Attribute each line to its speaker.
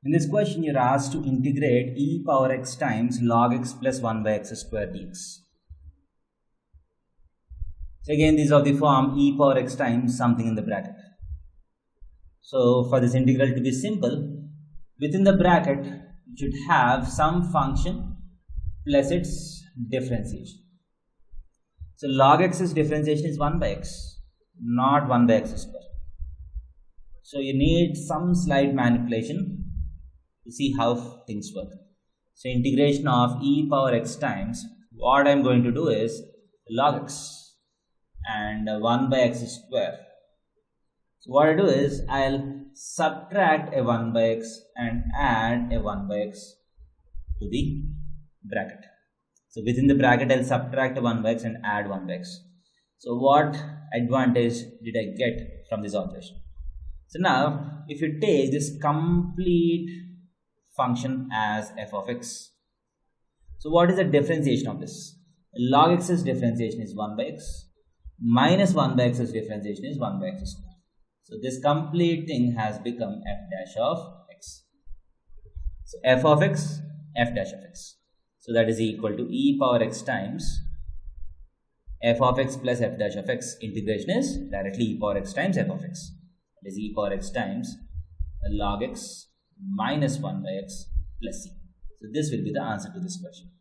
Speaker 1: In this question, you're asked to integrate e power x times log x plus 1 by x square dx. So again, these are the form e power x times something in the bracket. So for this integral to be simple, within the bracket, you should have some function plus its differentiation. So log x's differentiation is 1 by x, not 1 by x square. So you need some slight manipulation to see how things work. So integration of e power x times, what I am going to do is log x and 1 by x square. So what I do is I'll subtract a 1 by x and add a 1 by x to the bracket. So within the bracket, I'll subtract a 1 by x and add 1 by x. So what advantage did I get from this operation? So now, if you take this complete function as f of x, so what is the differentiation of this? Log x's differentiation is 1 by x, minus 1 by x's differentiation is 1 by x square. So this complete thing has become f dash of x. So f of x, f dash of x. So that is equal to e power x times f of x plus f dash of x. Integration is directly e power x times f of x. That is e power x times log x minus 1 by x plus c. So this will be the answer to this question.